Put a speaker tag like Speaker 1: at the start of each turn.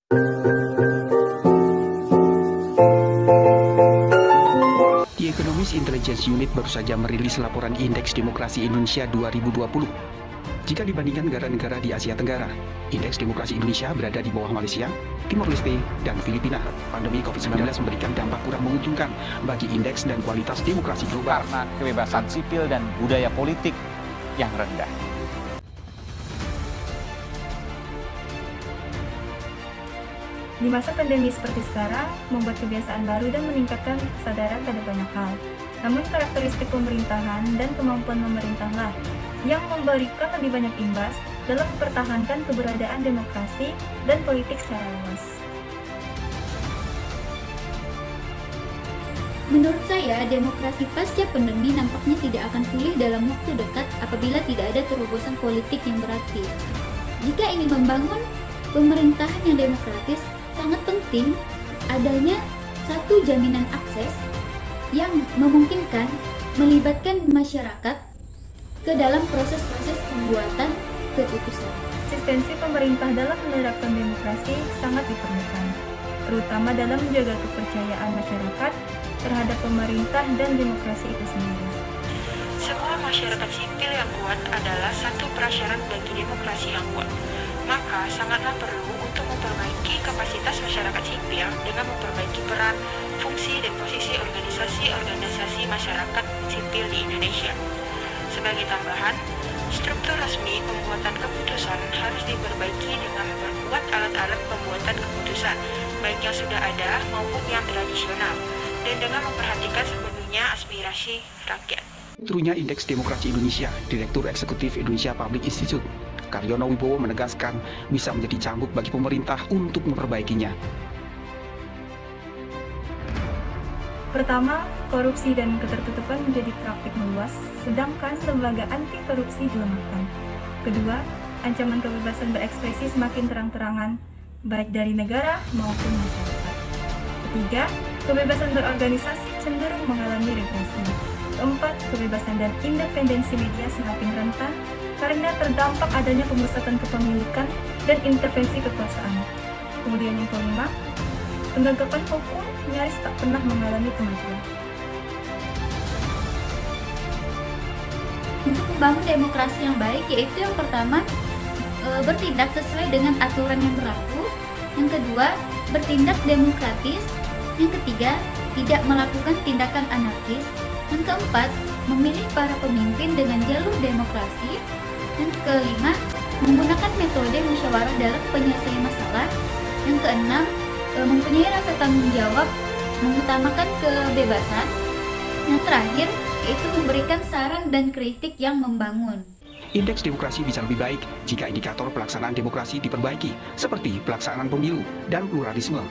Speaker 1: The Economist Intelligence Unit baru saja merilis laporan Indeks Demokrasi Indonesia 2020. Jika dibandingkan negara-negara di Asia Tenggara, Indeks Demokrasi Indonesia berada di bawah Malaysia, Timor Leste, dan Filipina. Pandemi COVID-19 memberikan dampak kurang menguntungkan bagi indeks dan kualitas demokrasi global.
Speaker 2: Karena kebebasan sipil dan budaya politik yang rendah.
Speaker 3: Di masa pandemi seperti sekarang, membuat kebiasaan baru dan meningkatkan kesadaran pada banyak hal. Namun karakteristik pemerintahan dan kemampuan pemerintahlah yang memberikan lebih banyak imbas dalam mempertahankan keberadaan demokrasi dan politik secara luas.
Speaker 4: Menurut saya, demokrasi pasca pandemi nampaknya tidak akan pulih dalam waktu dekat apabila tidak ada terobosan politik yang berarti. Jika ingin membangun pemerintahan yang demokratis, sangat penting adanya satu jaminan akses yang memungkinkan melibatkan masyarakat ke dalam proses-proses pembuatan keputusan.
Speaker 3: Eksistensi pemerintah dalam menerapkan demokrasi sangat diperlukan, terutama dalam menjaga kepercayaan masyarakat terhadap pemerintah dan demokrasi itu sendiri.
Speaker 5: Sebuah masyarakat sipil yang kuat adalah satu prasyarat bagi demokrasi yang kuat. Maka sangatlah perlu untuk memperbaiki kapasitas masyarakat sipil dengan memperbaiki peran, fungsi, dan posisi organisasi-organisasi masyarakat sipil di Indonesia. Sebagai tambahan, struktur resmi pembuatan keputusan harus diperbaiki dengan memperkuat alat-alat pembuatan keputusan, baik yang sudah ada maupun yang tradisional, dan dengan memperhatikan sepenuhnya aspirasi rakyat.
Speaker 1: Turunnya Indeks Demokrasi Indonesia, Direktur Eksekutif Indonesia Public Institute, Karyono Wibowo menegaskan bisa menjadi cambuk bagi pemerintah untuk memperbaikinya.
Speaker 3: Pertama, korupsi dan ketertutupan menjadi praktik meluas, sedangkan lembaga anti korupsi dilemahkan. Kedua, ancaman kebebasan berekspresi semakin terang-terangan, baik dari negara maupun masyarakat. Ketiga, kebebasan berorganisasi cenderung mengalami regresi. Keempat, kebebasan dan independensi media semakin rentan karena terdampak adanya pemusatan kepemilikan dan intervensi kekuasaan. Kemudian yang kelima, penegakan hukum nyaris tak pernah mengalami kemajuan.
Speaker 4: Untuk membangun demokrasi yang baik, yaitu yang pertama, bertindak sesuai dengan aturan yang berlaku. Yang kedua, bertindak demokratis. Yang ketiga, tidak melakukan tindakan anarkis. Yang keempat, memilih para pemimpin dengan jalur demokrasi. Yang kelima, menggunakan metode musyawarah dalam penyelesaian masalah. Yang keenam, mempunyai rasa tanggung jawab, mengutamakan kebebasan. Yang terakhir, yaitu memberikan saran dan kritik yang membangun.
Speaker 1: Indeks demokrasi bisa lebih baik jika indikator pelaksanaan demokrasi diperbaiki, seperti pelaksanaan pemilu dan pluralisme.